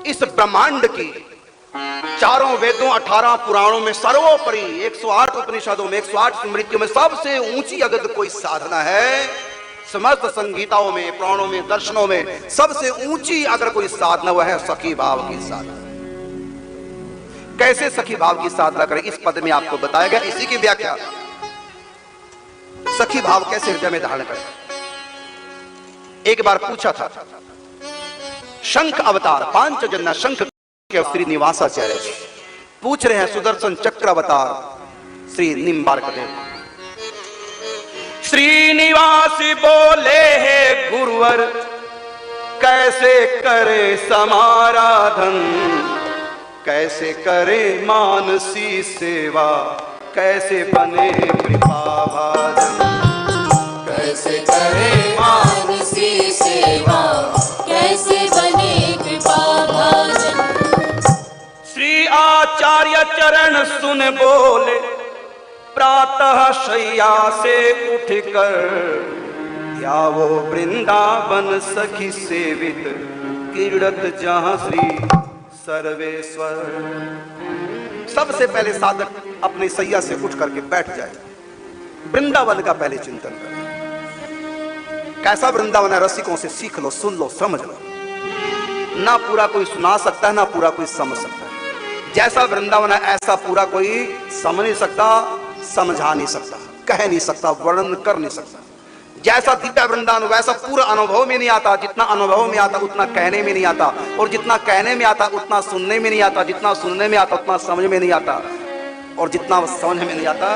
इस ब्रह्मांड की चारों वेदों 18 पुराणों में सर्वोपरि 108 उपनिषदों में 108 स्मृतियों में सबसे ऊंची अगर कोई साधना है, समस्त संगीताओं में, पुराणों में, दर्शनों में सबसे ऊंची अगर कोई साधना वह है सखी भाव की साधना। कैसे सखी भाव की साधना करें इस पद में आपको बताया गया, इसी की व्याख्या। सखी भाव कैसे हृदय में धारण करें। एक बार पूछा था शंख अवतार पांचजन्य शंख के श्रीनिवासाचार्य जी पूछ रहे हैं सुदर्शन चक्र अवतार श्री निम्बार्क देव। श्रीनिवासी बोले हे गुरुवर कैसे करे समाराधन, कैसे करे मानसी सेवा, कैसे बने कृपा भाजन, कैसे करे मानसी सेवा, कैसे बने कृपा भाजन। श्री आचार्य चरण सुन बोले प्रातः शैया से उठकर, या वो वृंदावन सखी सेवित कीर्तत जहां श्री सर्वेश्वर। सबसे पहले साधक अपनी सैया से उठ करके बैठ जाए, वृंदावन का पहले चिंतन करें। कैसा वृंदावन है रसिकों से सीख लो, सुन लो, समझ लो। ना पूरा कोई सुना सकता है, ना पूरा कोई समझ सकता है। जैसा वृंदावन है ऐसा पूरा कोई समझ नहीं सकता, समझा नहीं सकता, कह नहीं सकता, वर्णन कर नहीं सकता। जैसा दिव्य वृंदावन वैसा पूरा अनुभव में नहीं आता। जितना अनुभव में आता उतना कहने में नहीं आता, और जितना कहने में आता उतना सुनने में नहीं आता, जितना सुनने में आता उतना समझ में नहीं आता, और जितना समझ में नहीं आता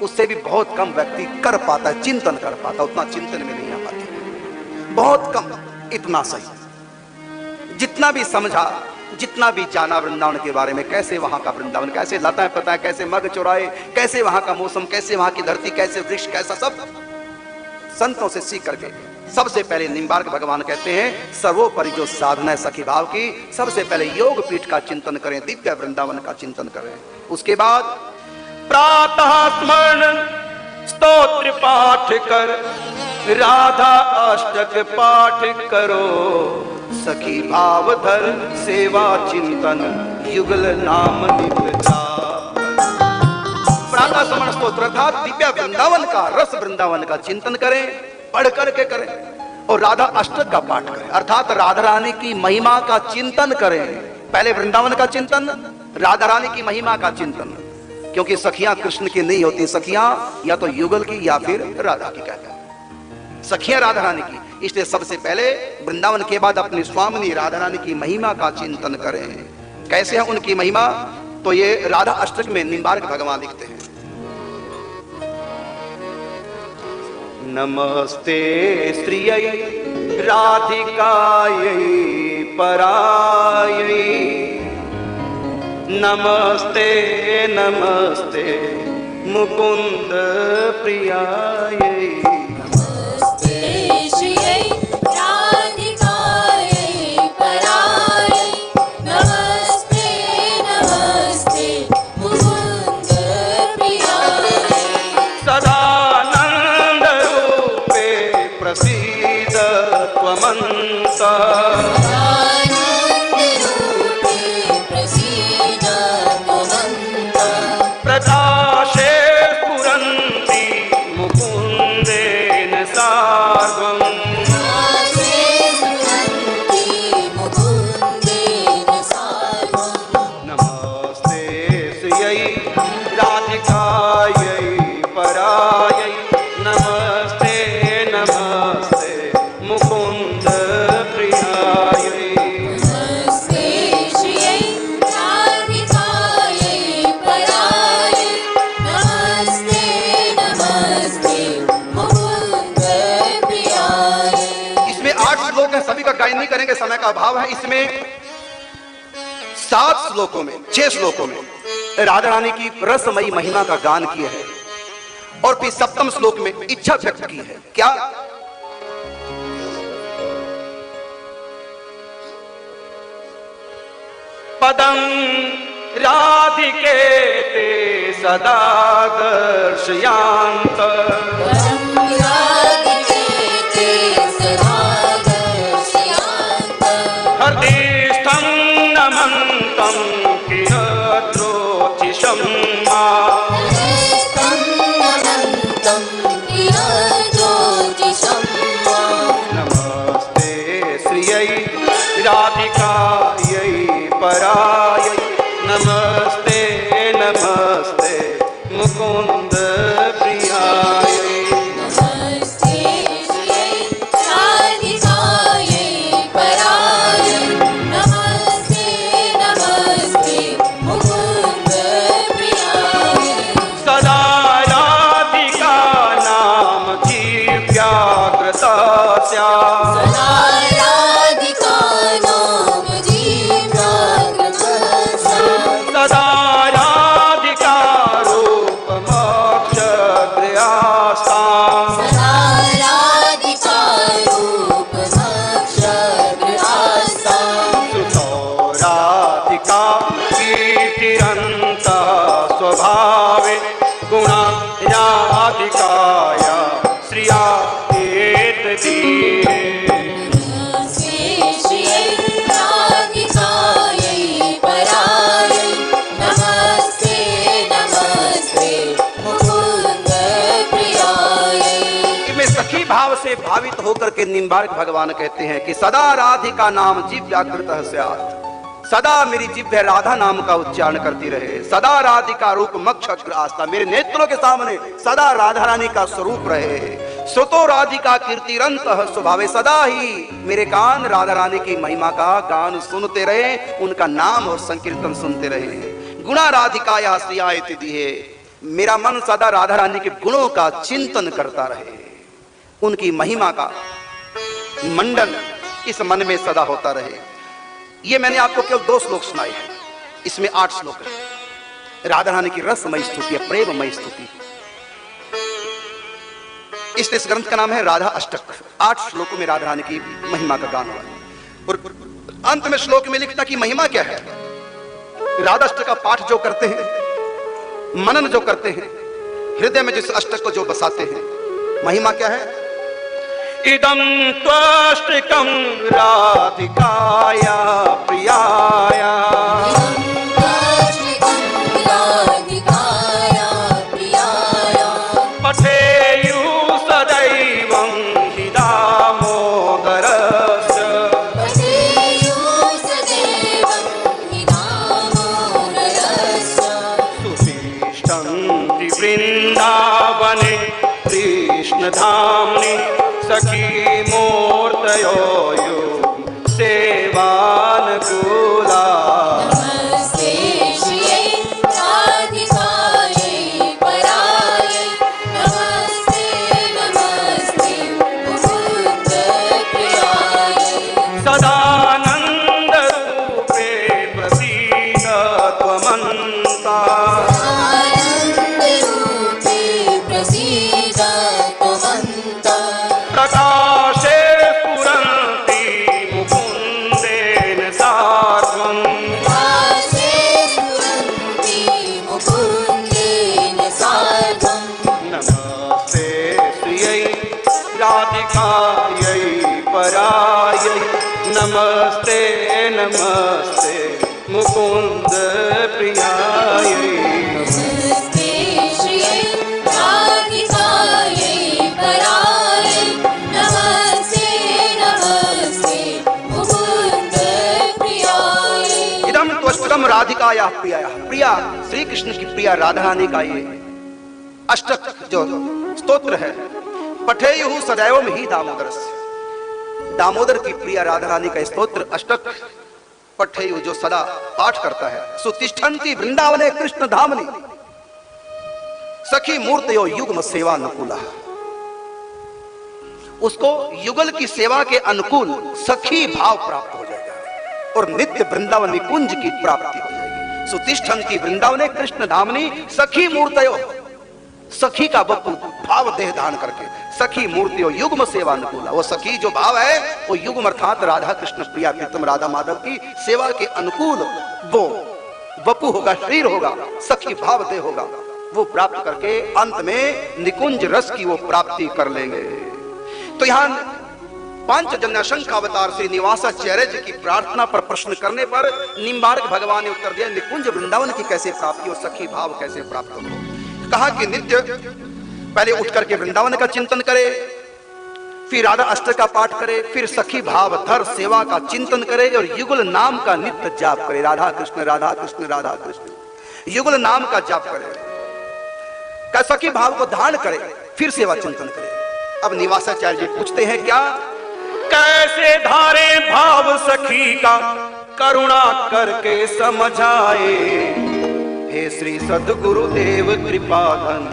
उससे भी बहुत कम व्यक्ति कर पाता है, चिंतन कर पाता, उतना चिंतन में नहीं आ पाता, बहुत कम। इतना सही जितना भी समझा, जितना भी जाना वृंदावन के बारे में, कैसे वहां का वृंदावन, कैसे लताएं पता है, कैसे मग चौराहे, कैसे वहां का मौसम, कैसे वहां की धरती, कैसे वृक्ष, कैसा सब संतों से सीख करके सबसे पहले निम्बार्क भगवान कहते हैं सर्वोपरि जो साधना है सखी भाव की, सबसे पहले योग पीठ का चिंतन करें, दिव्य वृंदावन का चिंतन करें। उसके बाद प्रातः स्मरण स्तोत्र पाठ कर, राधा अष्टक पाठ करो, सखी भाव धर सेवा चिंतन युगल नाम नित्य जाप। प्रातः स्मरण स्तोत्र अर्थात दिव्य वृंदावन का, रस वृंदावन का चिंतन करें, पढ़ करके करें, और राधा अष्टक का पाठ करें अर्थात राधा रानी की महिमा का चिंतन करें। पहले वृंदावन का चिंतन, राधा रानी की महिमा का चिंतन, क्योंकि सखियां कृष्ण की नहीं होती, सखियां या तो युगल की या फिर राधा की कहते हैं, सखियां राधा रानी की। इसलिए सबसे पहले वृंदावन के बाद अपनी स्वामिनी राधा रानी की महिमा का चिंतन करें। कैसे है उनकी महिमा, तो ये राधा अष्टक में निम्बार्क भगवान लिखते हैं, नमस्ते श्रियै राधिकायै परायै, नमस्ते नमस्ते मुकुंद प्रियायै, नमस्ते श्रियै राधिकायै परायै, नमस्ते नमस्ते मुकुंद प्रियायै। सदानंद रूपे प्रसीद त्वमन्ता, प्रकाशे स्फुरन्ति मुकुन्देन सार्वम्, नमस्ते श्रियै राधिकायै परायै, नमस्ते नमस्ते मुकुन्द प्रियायै, नमस्ते श्रियै राधिकायै परायै, नमस्ते नमस्ते मुकुंद प्रियायै। इसमें 8 श्लोक हैं, सभी का गायन नहीं करेंगे, समय का अभाव है। इसमें 7 श्लोकों में, 6 श्लोकों में राधा रानी की रसमयी महिमा का गान किया है, और फिर 7वें श्लोक में इच्छा व्यक्त की है। क्या? पदम राधिके ते सदा दर्शयान्त, हृदिस्थं राधिकायै परायै नमस्ते नमस्ते मुकुन्द प्रियायै नमस्ते श्रियै राधिकायै परायै नमस्ते नमस्ते मुकुन्द प्रियायै सदा राधिका नाम जीव्याकृता स्यात् सदा राधिका नाम जीव्याकृतस्य सदा राधिका रूपमक्षग्रयास्ताम् सदा राधिका रूपमक्षग्रहास्ताम् सुतो राधिका कीर्तिरन्तः स्वभावे गुणा राधिकाया श्रिया एतदीये नमस्ते श्रियै राधिकायै परायै नमस्ते नमस्ते मुकुन्द प्रियायै इसमें सखी भाव से भावित होकर के निम्बार्क भगवान कहते हैं कि सदा राधिका नाम जीव व्याकृत स्यात् सदा मेरी जिह्वा राधा नाम का उच्चारण करती रहे सदा राधिका रूप मक्षग्र आस्था मेरे नेत्रों के सामने सदा राधा रानी का स्वरूप रहे सुतो राधिका कीर्तिरंत स्वभावे सदा ही मेरे कान राधा रानी की महिमा का गान सुनते रहे उनका नाम और संकीर्तन सुनते रहे गुणा राधिका या श्रियायति दिए मेरा मन सदा राधा रानी के गुणों का चिंतन करता रहे उनकी महिमा का मंडन इस मन में सदा होता रहे। ये मैंने आपको केवल 2 श्लोक सुनाए हैं इसमें 8 श्लोक है राधा रानी की रसमय स्तुति है प्रेममय स्तुति इस ग्रंथ का नाम है राधा अष्टक 8 श्लोकों में राधा रानी की महिमा का गान हुआ और अंत में श्लोक में लिखता कि महिमा क्या है राधा अष्टक का पाठ जो करते हैं मनन जो करते हैं हृदय में जिस अष्टक को जो बसाते हैं महिमा क्या है इदं त्वष्टकं राधिकाया प्रियाया राधिकाया प्रियाया पठेयु सदैवं हि दामोदरस्य पठेयुः सदैवं हि दामोदरस्य सुतिष्ठन्ति वृन्दावने कृष्णधाम्नि सखी मूर्तयो सेवानुकूला नमस्ते श्रियै राधिकायै परायै नमस्ते नमस्ते मुकुन्द प्रियायै सदानन्दरूपे प्रसीद त्वमन्ता आनन्दरूपे प्रसीद त्वमन्तः प्रकाशे स्फुरन्ति मुकुन्देन सार्वम् दासे स्फुरन्ति मुकुन्देन सार्धम् नमस्ते श्रियै राधिकायै परायै नमस्ते नमस्ते मुकुन्द प्रियायै नमस्ते श्रियै राधिकायै परायै नमस्ते नमस्ते मुकुन्द प्रियायै इदं त्वष्टकं राधिकाया प्रियाया प्रिया श्री कृष्ण की प्रिया राधा रानी का ये अष्टक जो स्तोत्र है पठेयुः सदैवं हि दामोदरस्य दामोदर की प्रिया राधा रानी का स्तोत्र अष्टक पठेयु जो सदा पाठ करता है सुतिष्ठन्ति वृंदावने कृष्ण धामनि सखी मूर्तयो युग्म सेवा अनुकूला उसको युगल की सेवा के अनुकूल सखी भाव प्राप्त हो जाएगा और नित्य वृंदावन निकुंज की प्राप्ति हो जाएगी सुतिष्ठन्ति वृंदावने कृष्ण धामनि सखी मूर्तयो सखी का भाव देह धारण करके सखी मूर्तियों युग्म सेवा अनुकूला वो सखी जो भाव है वो युग्म अर्थात राधा कृष्ण प्रिया प्रीतम राधा माधव की सेवा के अनुकूल वो वपु होगा शरीर होगा सखी भाव देह होगा वो प्राप्त करके अंत में निकुंज रस की वो प्राप्ति कर लेंगे। तो यहाँ पांचजन्य शंखावतार श्री निवासाचार्य जी की प्रार्थना पर प्रश्न करने पर निम्बार्क भगवान ने उत्तर दिया निकुंज वृंदावन की कैसे प्राप्ति और सखी भाव कैसे प्राप्त हो। कहा कि नित्य पहले उठ करके वृंदावन का चिंतन करे फिर राधा अष्टक का पाठ करे, फिर सखी भाव धर सेवा का चिंतन करे और युगल नाम का नित्य जाप करे। राधा कृष्ण राधा कृष्ण राधा कृष्ण युगल नाम का जाप करे, का सखी भाव को धारण करे, फिर सेवा चिंतन करे। अब निवासाचार्य जी पूछते हैं क्या, कैसे धारे भाव सखी का करुणा करके समझाए। हे श्री सद्गुरुदेव कृपाधन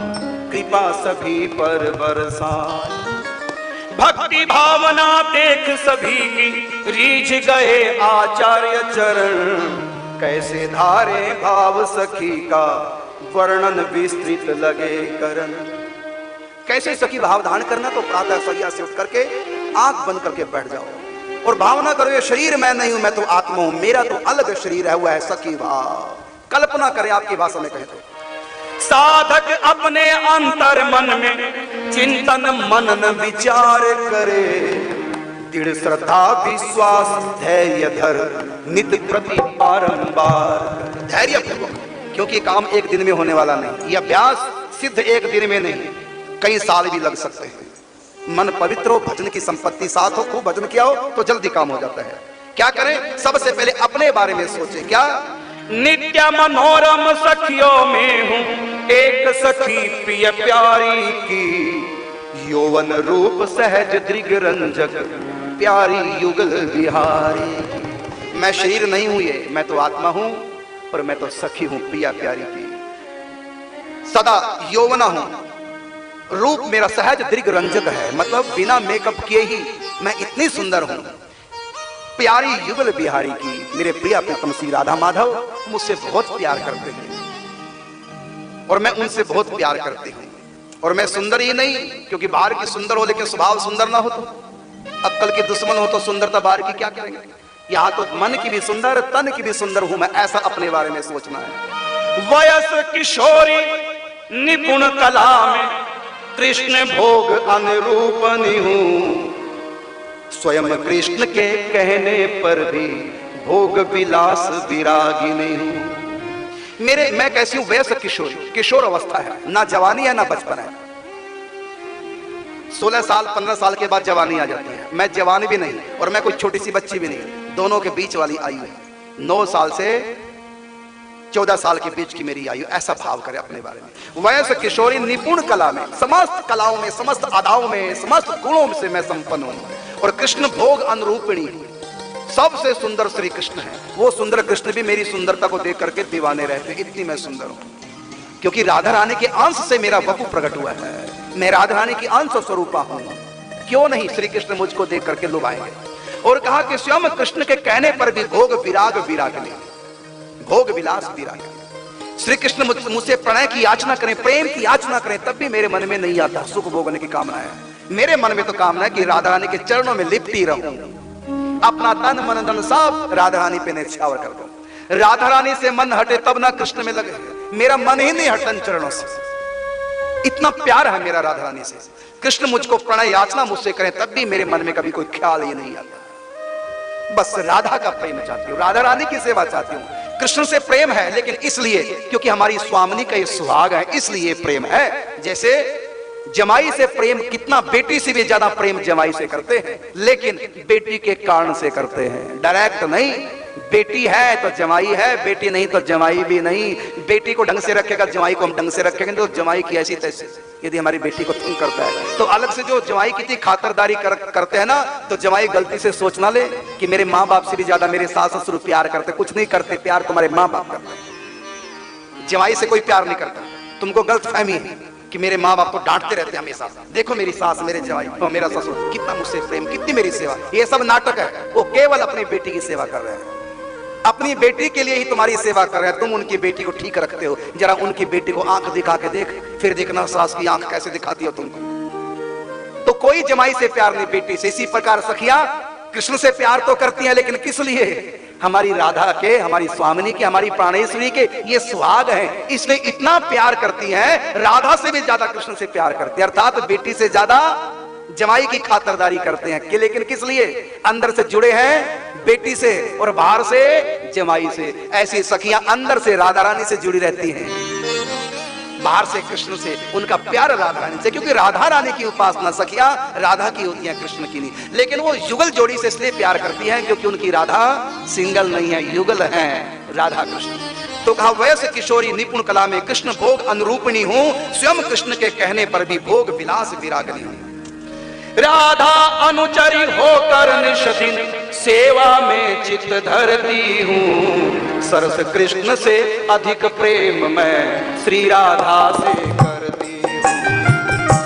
कृपा सभी पर बरसाए। भक्ति भावना देख सभी की रीझ गए आचार्य चरण। कैसे धारे भाव सखी का वर्णन विस्तृत लगे करन। कैसे सखी भाव धारण करना, तो प्रातः सैया से उठ करके आंख बंद करके बैठ जाओ और भावना करो ये शरीर मैं नहीं हूं, मैं तो आत्मा हूं, मेरा तो अलग शरीर है, वो है सखी भाव। कल्पना करें, आपकी भाषा में कहें तो साधक अपने अंतर मन में चिंतन मनन विचार करे। दृढ़ श्रद्धा विश्वास धैर्य धर नित प्रति बारंबार। धैर्य पूर्वक, क्योंकि काम एक दिन में होने वाला नहीं, यह अभ्यास सिद्ध एक दिन में नहीं, कई साल भी लग सकते हैं। मन पवित्र हो, भजन की संपत्ति साथ हो, खूब भजन किया हो तो जल्दी काम हो जाता है। क्या करें, सबसे पहले अपने बारे में सोचे। क्या, नित्य मनोरम सखियों में हूँ एक सखी प्रिय प्यारी की। यौवन रूप सहज दृग रंजक प्यारी युगल बिहारी। मैं शरीर नहीं हूं ये, मैं तो आत्मा हूं और मैं तो सखी हूं प्रिया प्यारी की। सदा यौवना हूं, रूप मेरा सहज दृग रंजक है, मतलब बिना मेकअप किए ही मैं इतनी सुंदर हूं। प्यारी युगल बिहारी की, मेरे प्रिया प्रीतम श्री राधा माधव मुझसे बहुत प्यार करते हैं और मैं उनसे बहुत प्यार करती हूँ। और मैं सुंदर ही नहीं, क्योंकि बाहर की सुंदर हो लेकिन स्वभाव सुंदर ना हो तो, अक्कल की दुश्मन हो तो सुंदरता बाहर की क्या करेंगे। यहाँ तो मन की भी सुंदर, तन की भी सुंदर हूं मैं, ऐसा अपने बारे में सोचना है। वयस किशोरी निपुण कला में कृष्ण भोग अनुरूपनी हूँ। स्वयं कृष्ण के कहने पर भी भोग विलास विरागिनी हूं। मैं कैसी हूं, वयस किशोरी, किशोर अवस्था है, ना जवानी है ना बचपन है। 16 साल 15 साल के बाद जवानी आ जाती है। मैं जवान भी नहीं और मैं कोई छोटी सी बच्ची भी नहीं, दोनों के बीच वाली आयु है। 9 साल से 14 साल के बीच की मेरी आयु, ऐसा भाव करे अपने बारे में। वयस किशोरी निपुण कला में, समस्त कलाओं में, समस्त अदाओं में, समस्त गुणों से मैं संपन्न हूं। और कृष्ण भोग अनुरूपिणी, सबसे सुंदर श्री कृष्ण है। वो सुंदर कृष्ण भी मेरी सुंदरता को देख करके दीवाने रहते, इतनी मैं सुंदर हूं। क्योंकि राधा रानी के अंश से मेरा वपु प्रकट हुआ है, मैं राधा रानी की अंश स्वरूपा हूं। क्यों नहीं श्री कृष्ण मुझको देख करके लुभाएंगे। और कहा कि स्वयं कृष्ण के कहने पर भी भोग विराग विरागनी, भोग विलास विराग। श्री कृष्ण मुझसे प्रणय की याचना करें, प्रेम की याचना करें, तब भी मेरे मन में नहीं आता सुख भोगने की कामना है। मेरे मन में तो कामना है कि राधा रानी के चरणों में लिपटी रहूं, अपना तन मन धन सब राधा रानी पे न्यौछावर कर दूं। राधा रानी से मन हटे तब ना कृष्ण में लगे, मेरा मन ही नहीं हटन चरणों से। इतना प्यार है मेरा राधा रानी से। कृष्ण मुझको प्रणय याचना मुझसे करें तब भी मेरे मन में कभी कोई ख्याल ही नहीं आता। बस राधा का प्रेम चाहती हूँ, राधा रानी की सेवा चाहती हूँ। कृष्ण से प्रेम है लेकिन इसलिए क्योंकि हमारी स्वामिनी का ये सुहाग है, इसलिए प्रेम है। जैसे जमाई से प्रेम कितना, बेटी से भी ज्यादा प्रेम जमाई से करते हैं, लेकिन बेटी के कारण से करते हैं, डायरेक्ट नहीं। बेटी है तो जमाई है, बेटी नहीं तो जमाई भी नहीं। बेटी को ढंग से रखेगा, जमाई को हम ढंग से रखेंगे तो जमाई की ऐसी तैसी। यदि हमारी बेटी को तंग करता है तो अलग से जो जमाई की थी खातरदारी करते हैं ना, तो जमाई गलती से सोच ना ले कि मेरे माँ बाप से भी ज्यादा मेरे सास ससुर प्यार करते। कुछ नहीं करते, प्यार तुम्हारे माँ बाप करते, जमाई से कोई प्यार नहीं करता। तुमको गलत फहमी है कि मेरे माँ बाप तो डांटते रहते हैं हमेशा। देखो मेरी सास, मेरे जवाई और मेरा ससुर कितना मुझसे प्रेम, कितनी मेरी सेवा। ये सब नाटक है। वो केवल अपनी बेटी की सेवा कर रहे हैं, अपनी बेटी के लिए ही तुम्हारी सेवा कर रहे हैं। तुम उनकी बेटी को ठीक रखते हो, जरा उनकी बेटी को आंख दिखा के देख, फिर देखना सास की आंख कैसे दिखाती हो तुमको। तो कोई जमाई से प्यार नहीं, बेटी से। इसी प्रकार सखियां कृष्ण से प्यार तो करती हैं, लेकिन किस लिए? हमारी राधा के, हमारी स्वामिनी के, हमारी प्राणेश्वरी के ये सुहाग है, इसलिए इतना प्यार करती हैं। राधा से भी ज्यादा कृष्ण से प्यार करती है, अर्थात बेटी से ज्यादा जमाई की खातरदारी करते हैं कि, लेकिन किस लिए? अंदर से जुड़े हैं बेटी से और बाहर से जमाई से। ऐसी सखियां अंदर से राधा रानी से जुड़ी रहती हैं। बाहर से कृष्ण से, उनका प्यार राधा रानी से, क्योंकि राधा रानी की उपासना सखिया राधा की होती है, कृष्ण की नहीं। लेकिन वो युगल जोड़ी से इसलिए प्यार करती है क्योंकि उनकी राधा सिंगल नहीं है, युगल है राधा कृष्ण। तो कहा वैसे किशोरी निपुण कला में कृष्ण भोग अनुरूपिणी हूं, स्वयं कृष्ण के कहने पर भी भोग विलास विरागनी हूं। राधा अनुचरी होकर निष्दिन सेवा में चित्त धरती हूँ, सरस कृष्ण से अधिक प्रेम मैं श्री राधा से करती हूँ।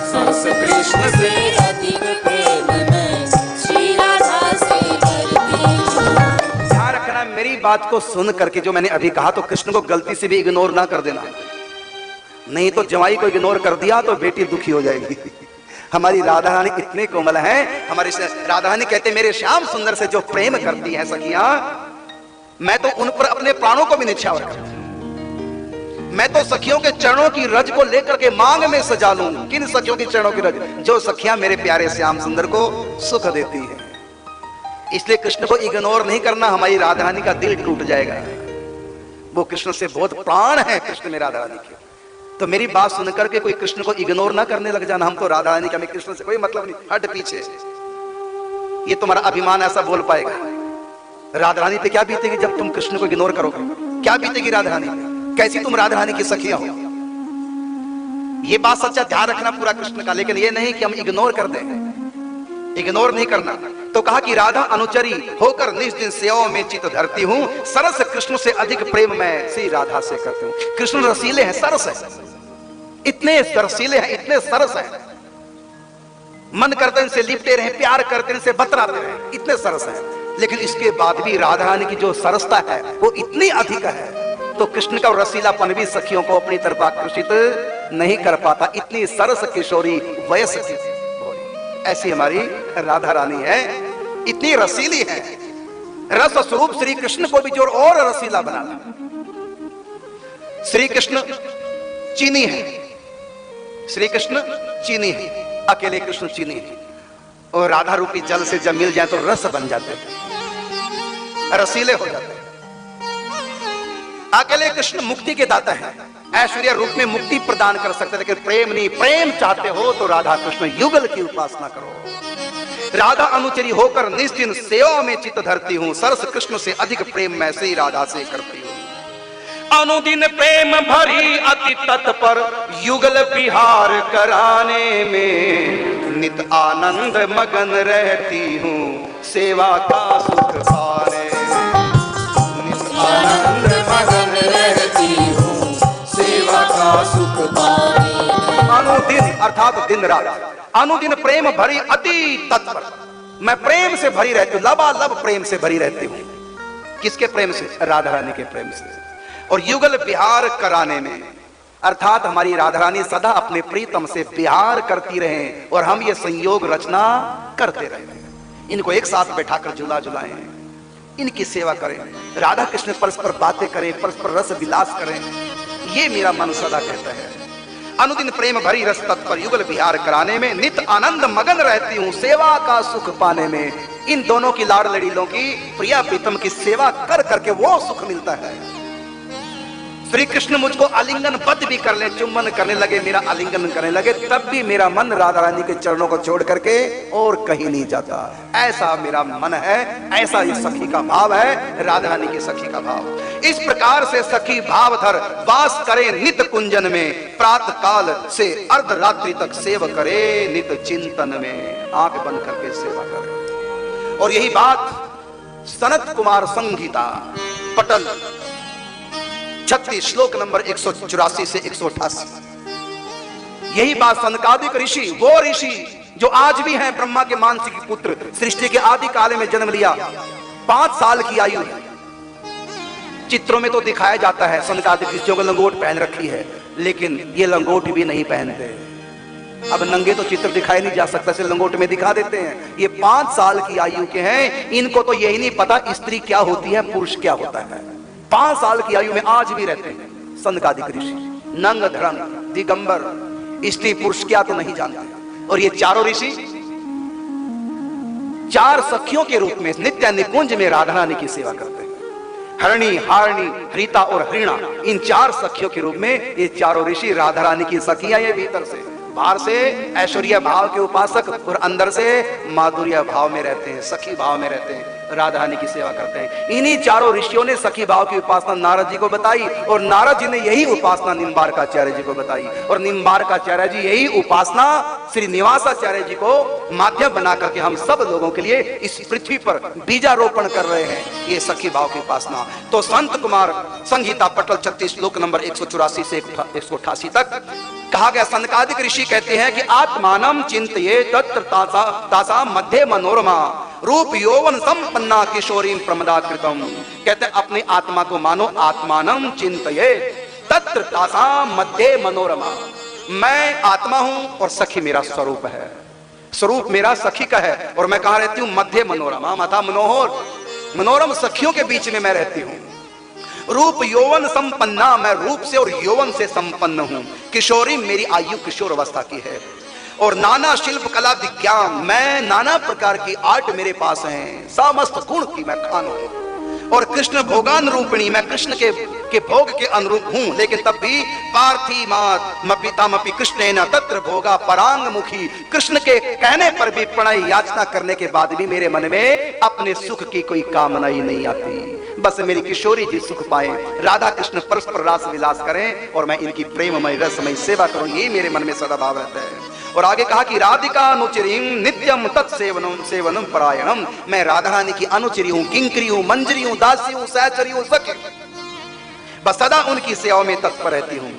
सरस कृष्ण से अधिक प्रेम मैं श्री राधा से करती हूँ। ध्यान रखना, मेरी बात को सुन करके जो मैंने अभी कहा तो कृष्ण को गलती से भी इग्नोर ना कर देना, नहीं तो जवाई को इग्नोर कर दिया तो बेटी दुखी हो जाएगी। हमारी राधा रानी इतने कोमल हैं, हमारी राधा रानी कहते मेरे श्याम सुंदर से जो प्रेम करती है सखियां, मैं तो उन पर अपने प्राणों को भी निछावर करती हूं। मैं तो सखियों के चरणों की रज को लेकर के मांग में सजा लूं। किन सखियों की चरणों की रज? जो सखियां मेरे प्यारे श्याम सुंदर को सुख देती है। इसलिए कृष्ण को इग्नोर नहीं करना, हमारी राधा रानी का दिल टूट जाएगा। वो कृष्ण से बहुत प्राण है, कृष्ण में राधा रानी के। तो मेरी बात सुनकर के कोई कृष्ण को इग्नोर ना करने लग जाना, हम तो राधा रानी का, हमें कृष्ण से कोई मतलब नहीं, हट पीछे। ये तुम्हारा अभिमान ऐसा बोल पाएगा। राधा रानी पे क्या बीतेगी जब तुम कृष्ण को इग्नोर करोगे? क्या बीतेगी राधा रानी पे? कैसी तुम राधा रानी की सखियां हो? ये बात सच्चा ध्यान रखना पूरा कृष्ण का, लेकिन ये नहीं कि हम इग्नोर कर दें, इग्नोर नहीं करना। तो कहा कि राधा अनुचरी होकर निज दिन सेवा में चित धरती हूं, सरस कृष्ण से अधिक प्रेम मैं श्री राधा से करती हूं। कृष्ण रसीले हैं, सरस है, इतने रसीले हैं, इतने सरस हैं, मन करते इनसे लिपटे रहे, प्यार करते इनसे बतराते रहे, इतने सरस हैं। लेकिन इसके बाद भी राधा रानी की जो सरसता है वो इतनी अधिक है, तो कृष्ण का रसीलापन भी सखियों को अपनी तरफ आकर्षित नहीं कर पाता। इतनी सरस किशोरी वयस की ऐसी हमारी राधा रानी है, इतनी रसीली है। रस स्वरूप श्री कृष्ण को भी जो और रसीला बना। श्री कृष्ण चीनी है, श्री कृष्ण चीनी है, अकेले कृष्ण चीनी है, और राधा रूपी जल से जब मिल जाए तो रस बन जाते हैं, रसीले हो जाते हैं। अकेले कृष्ण मुक्ति के दाता है, ऐश्वर्य रूप में मुक्ति प्रदान कर सकते, लेकिन प्रेम नहीं। प्रेम चाहते हो तो राधा कृष्ण युगल की उपासना करो। राधा अनुचरी होकर निश्चिन सेवा में चित्त धरती हूं, सरस कृष्ण से अधिक प्रेम मैं श्री राधा से करती हूं। अनुदिन प्रेम भरी अति तत्पर युगल विहार कराने में, नित आनंद मगन रहती हूँ सेवा का सुख पाने में। नित आनंद मगन रहती हूँ सेवा का सुख पाने में। अनुदिन अर्थात दिन रात, अनुदिन प्रेम भरी अति तत्पर, मैं प्रेम से भरी रहती हूँ, लबालब प्रेम से भरी रहती हूँ। किसके प्रेम से? राधा रानी के प्रेम से। और युगल विहार कराने में अर्थात हमारी राधा रानी सदा अपने प्रीतम से विहार करती रहे और हम ये संयोग रचना करते रहे। इनको एक साथ बैठाकर झुला झुलाएं, इनकी सेवा करें, राधा कृष्ण परस्पर बातें करें, परस्पर रस विलास करें, ये मेरा मन सदा कहता है। अनुदिन प्रेम भरी रस तत्पर युगल विहार कराने में, नित आनंद मगन रहती हूँ सेवा का सुख पाने में। इन दोनों की लाड़ लड़ीलों की प्रिया प्रीतम की सेवा कर करके वो सुख मिलता है। श्री कृष्ण मुझको आलिंगन बद्ध भी कर ले, चुम्बन करने लगे, मेरा आलिंगन करने लगे, तब भी मेरा मन राधा रानी के चरणों को छोड़ करके और कहीं नहीं जाता। ऐसा मेरा मन है, ऐसा ये सखी का भाव है, राधा रानी की सखी का भाव। इस प्रकार से सखी भाव धर वास करे नित कुंजन में, प्रातः काल से अर्धरात्रि तक सेव करे नित चिंतन में। आंख बंद करके सेवा करे। और यही बात सनत कुमार संगीता पटल 36 श्लोक नंबर 184 से 188, यही बात सनकादिक ऋषि, वो ऋषि जो आज भी हैं ब्रह्मा के मानसी के पुत्र, सृष्टि के आदि काल में जन्म लिया, 5 साल की आयु है। चित्रों में तो दिखाया जाता है सनकादिक ऋषियों को लंगोट पहन रखी है, लेकिन ये लंगोट भी नहीं पहनते। अब नंगे तो चित्र दिखाई नहीं जा सकता, से लंगोट में दिखा देते हैं। ये 5 साल की आयु के हैं, इनको तो यही नहीं पता स्त्री क्या होती है, पुरुष क्या होता है। 5 साल की आयु में आज भी रहते हैं सनकादिक ऋषि, नंग धर्म दिगंबर, स्त्री पुरुष क्या तो नहीं जानते। और ये चारों ऋषि 4 सखियों के रूप में नित्य निकुंज में राधा रानी की सेवा करते हैं। हरणी, हारणी, हरिता और हरिणा, इन 4 सखियों के रूप में ये चारों ऋषि राधा रानी की सखियां ये भीतर से, बाहर से ऐश्वर्य भाव के उपासक और अंदर से माधुर्य भाव में रहते हैं, सखी भाव में रहते हैं, राधा रानी की सेवा करते हैं। इन्हीं चारों ऋषियों ने सखी भाव की उपासना नारद जी को बताई और नारद जी ने यही उपासना निम्बार्काचार्य जी को बताई और निम्बार्काचार्य जी यही उपासना श्री निवासाचार्य जी को माध्यम बना करके हम सब लोगों के लिए इस पृथ्वी पर बीजारोपण कर रहे हैं, ये सखी भाव की उपासना। तो संत कुमार संहिता पटल 36 श्लोक नंबर 184 से 188 तक कहा गया, सनकादिक ऋषि कहते हैं कि आत्मानम चिंतये तत्र तासा मध्य मनोरमा रूप यौवन संपन्ना किशोरी प्रमदाकृतम। कहते हैं अपनी आत्मा को मानो, आत्मानम चिंतये तत्र तासा मध्य मनोरमा। मैं आत्मा हूं और सखी मेरा स्वरूप है, स्वरूप मेरा सखी का है और मैं कहां रहती हूं? मध्य मनोरमा, माता मनोहर मनोरम सखियों के बीच में मैं रहती हूं। रूप यौवन संपन्ना, मैं रूप से और यौवन से संपन्न हूं। किशोरी, मेरी आयु किशोर अवस्था की है। और नाना शिल्प कला विज्ञान, मैं नाना प्रकार की आर्ट मेरे पास है, समस्त गुण की मैं खान हूं। और कृष्ण भोगानुरूपिणी, मैं कृष्ण के भोग के अनुरूप हूं, लेकिन तब भी पार्थी मापितामपि कृष्णेन तत्र भोगा परांग मुखी, कृष्ण के कहने पर भी प्रणय याचना करने के बाद भी मेरे मन में अपने सुख की कोई कामना ही नहीं आती। बस मेरी किशोरी जी सुख पाए, राधा कृष्ण परस्पर रास विलास करें और मैं इनकी प्रेममय रसमय सेवा करूं, ये मेरे मन में सदा भाव रहता है। और आगे कहा कि राधिका अनुचरीं नित्यम तत्सेवनम सेवनम परायणम, मैं राधा रानी की अनुचरी हूं, किंकरी हूं, मंजरी हूं, दासी हूं, सहचरी हूं, सखी, बस सदा उनकी सेवा में तत्पर रहती हूं।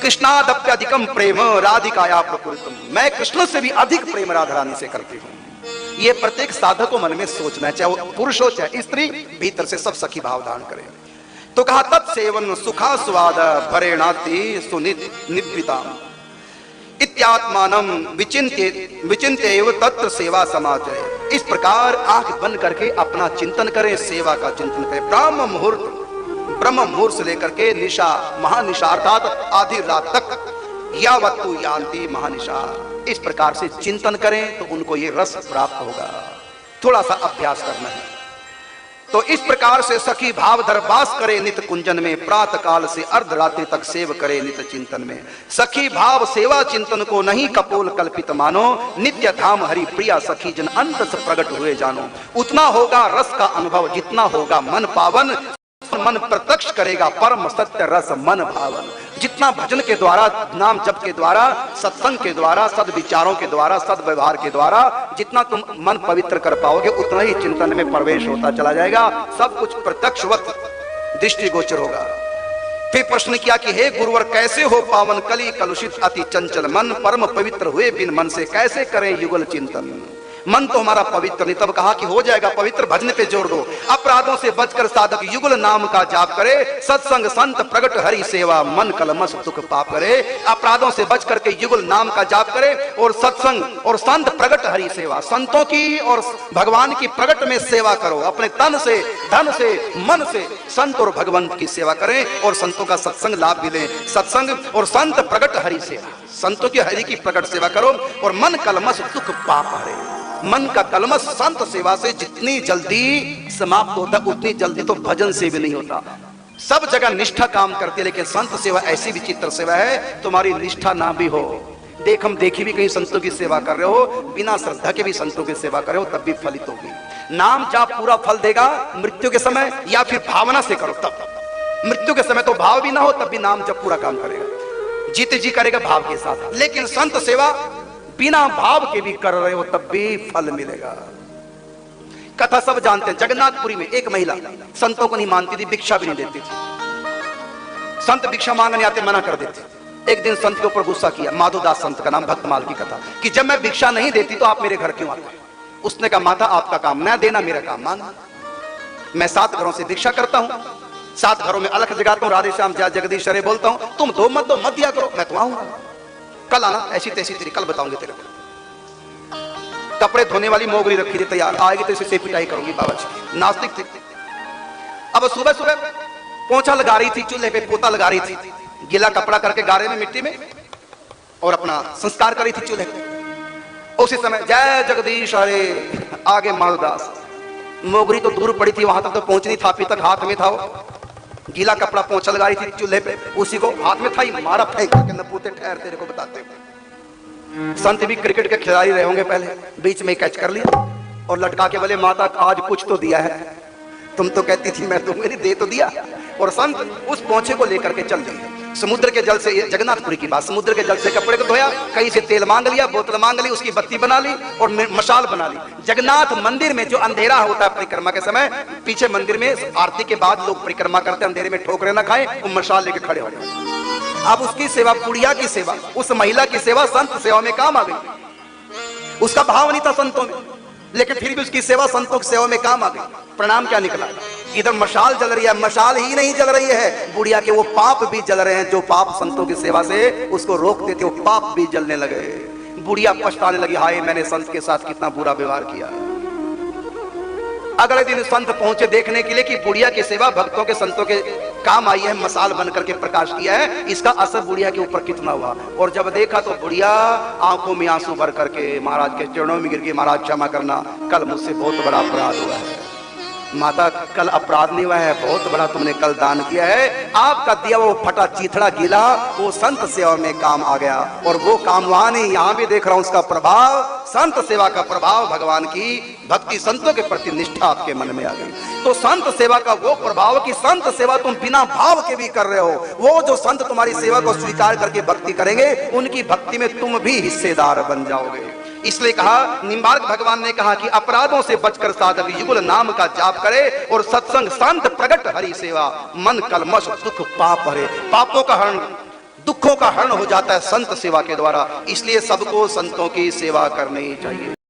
कृष्णादप्यधिकम प्रेम राधिकाया प्रकृतम, मैं कृष्ण से भी अधिक प्रेम राधा रानी से करती हूं। ये प्रत्येक साधक को मन में सोचना है, चाहे वो पुरुष हो चाहे स्त्री, भीतर से सब सखी भाव धारण करें। तो कहा तत्सेवन सुखा स्वाद भरेणाति सुनिद्रिता इत्यात्मानम विचिन्त्यैव तत्र सेवा समाचरे। इस प्रकार आंख बंद करके अपना चिंतन करें, सेवा का चिंतन करें। ब्रह्म मुहूर्त से लेकर के निशा, महानिशा अर्थात आधी रात तक, यावत्तु यान्ति महानिशा, इस प्रकार से चिंतन करें तो उनको ये रस प्राप्त होगा। थोड़ा सा अभ्यास करना है। तो इस प्रकार से सखी भाव दरबास करे नित कुंजन में, प्रातः काल से अर्धरात्रि तक सेव करे नित चिंतन में। सखी भाव सेवा चिंतन को नहीं कपोल कल्पित मानो, नित्य धाम हरि प्रिया सखी जन अंत से प्रकट हुए जानो। उतना होगा रस का अनुभव जितना होगा मन पावन, मन प्रत्यक्ष करेगा परम सत्य रस मन भावन। जितना भजन के द्वारा, नाम जप के द्वारा, सत्संग के द्वारा, सद्विचारों के द्वारा, सद्व्यवहार के द्वारा जितना तुम मन पवित्र कर पाओगे, उतना ही चिंतन में प्रवेश होता चला जाएगा, सब कुछ प्रत्यक्षवत दृष्टिगोचर होगा। फिर प्रश्न किया कि हे गुरुवर, कैसे हो पावन कली कलुषित अति चंचल मन, परम पवित्र हुए बिन मन से कैसे करें युगल चिंतन। मन तो हमारा पवित्र नहीं, तब कहा कि हो जाएगा पवित्र, भजन पे जोड़ दो। अपराधों से बचकर साधक युगल नाम का जाप करे, सत्संग संत प्रगट हरि सेवा, मन कलमश दुख पाप करे। अपराधों से बच करके युगल नाम का जाप करे और सत्संग और संत प्रगट हरि सेवा, संतों की और भगवान की प्रगट में सेवा करो। अपने तन से, धन से, मन से संत और भगवान की सेवा करें और संतों का सत्संग लाभ भी लें। सत्संग और संत प्रगट हरि सेवा, संतों की हरि की प्रकट सेवा करो और मन कलमश दुख पाप हरे। मन का कलमश संत सेवा से जितनी जल्दी समाप्त होता, उतनी जल्दी तो भजन से भी नहीं होता। सब जगह निष्ठा काम करती है, लेकिन संत सेवा ऐसी विचित्र सेवा है, तुम्हारी निष्ठा ना भी हो, हम देखी भी कहीं संतों की सेवा कर रहे हो, बिना श्रद्धा के भी संतों की सेवा कर रहे हो, तब भी फलित होगी। नाम जाप पूरा फल देगा मृत्यु के समय, या फिर भावना से करो तब। मृत्यु के समय तो भाव भी ना हो, तब भी नाम जप पूरा काम करेगा, जीते जी करेगा भाव के साथ। लेकिन संत सेवा बिना भाव के भी कर रहे हो तब भी फल मिलेगा। कथा सब जानते हैं, जगन्नाथपुरी में एक महिला संतों को नहीं मानती थी, भिक्षा भी नहीं देती थी। संत भिक्षा मांगने आते मना कर देते। एक दिन संत के ऊपर गुस्सा किया, माधोदास संत का नाम, भक्तमाल की कथा, कि जब मैं भिक्षा नहीं देती तो आप मेरे घर क्यों आते। उसने कहा, माता आपका काम न देना, मेरा काम मांगना। मैं 7 घरों से भिक्षा करता हूं, 7 घरों में अलग जगाता हूं, राधे श्याम जय जगदीश हरे बोलता हूं। तुम दो मत दिया करो, मैं तो आऊंगा, कल आना, ऐसी तैसी तेरी कल बताऊंगी तेरे को। कपड़े धोने वाली मोगरी रखी थी तैयार, आएगी तो इसे पिटाई करूंगी बाबा जी। नास्तिक थी। अब सुबह सुबह पोंछा लगा रही थी, चूल्हे पे पोता लगा रही थी, गीला कपड़ा करके गारे में मिट्टी में, और अपना संस्कार करी थी चूल्हे पे। उसी समय जय जगदीश हरे, आगे माधोदास मोगरी तो दूर पड़ी थी, वहां तक तो पहुंच नहीं था, अभी तक हाथ में था वो गीला कपड़ा, पोंछा लगा रही थी चूल्हे पे, उसी को हाथ में था ही, मारा फेंक करके नपूते ठहर तेरे को बताते हुए। संत भी क्रिकेट के खिलाड़ी रहे होंगे पहले, बीच में कैच कर लिया और लटका के बोले माता आज कुछ तो दिया है, तुम तो कहती थी मैं दूंगी नहीं, दे तो दिया। और संत उस पोंछे को लेकर के चल दिए समुद्र के जल से, ये जगन्नाथपुरी की बात, समुद्र के जल से कपड़े को धोया, कहीं से तेल मांग लिया, बोतल मांग ली, उसकी बत्ती बना ली और मशाल बना ली। जगन्नाथ मंदिर में जो अंधेरा होता है परिक्रमा के समय, पीछे मंदिर में आरती के बाद लोग परिक्रमा करते हैं, अंधेरे में ठोकरे ना खाएं, वो मशाल लेके खड़े हो जाए। अब उसकी सेवा, पुड़िया की सेवा, उस महिला की सेवा संत सेवा में काम आ गई। उसका भाव नहीं था संतों में, लेकिन फिर भी उसकी सेवा संतों की सेवा में काम आ गई। प्रणाम क्या निकला, इधर मशाल जल रही है, मशाल ही नहीं जल रही है, बुढ़िया के वो पाप भी जल रहे हैं, जो पाप संतों की सेवा से उसको रोकते थे, वो पाप भी जलने लगे। बुढ़िया पछताने लगी, हाय मैंने संत के साथ कितना बुरा व्यवहार किया। अगले दिन संत पहुंचे देखने के लिए कि बुढ़िया की सेवा भक्तों के, संतों के काम आई है, मसाल बन करके प्रकाश किया है, इसका असर बुढ़िया के ऊपर कितना हुआ। और जब देखा तो बुढ़िया आंखों में आंसू भर करके महाराज के चरणों में गिर गई, महाराज क्षमा करना, कल मुझसे बहुत बड़ा अपराध हुआ है। माता कल अपराध नहीं हुआ है, बहुत बड़ा तुमने कल दान किया है, आपका दिया वो फटा चीथड़ा गीला वो संत सेवा में काम आ गया। और वो काम वहां नहीं, यहां भी देख रहा हूं उसका प्रभाव, संत सेवा का प्रभाव, भगवान की भक्ति, संतों के प्रति निष्ठा आपके मन में आ गई। तो संत सेवा का वो प्रभाव कि संत सेवा तुम बिना भाव के भी कर रहे हो, वो जो संत तुम्हारी सेवा को स्वीकार करके भक्ति करेंगे, उनकी भक्ति में तुम भी हिस्सेदार बन जाओगे। इसलिए कहा, निम्बार्क भगवान ने कहा कि अपराधों से बचकर साधक युगल नाम का जाप करे और सत्संग शांत प्रगट हरि सेवा, मन कलमश दुख पाप हरे, पापों का हरण, दुखों का हरण हो जाता है संत सेवा के द्वारा। इसलिए सबको संतों की सेवा करनी चाहिए।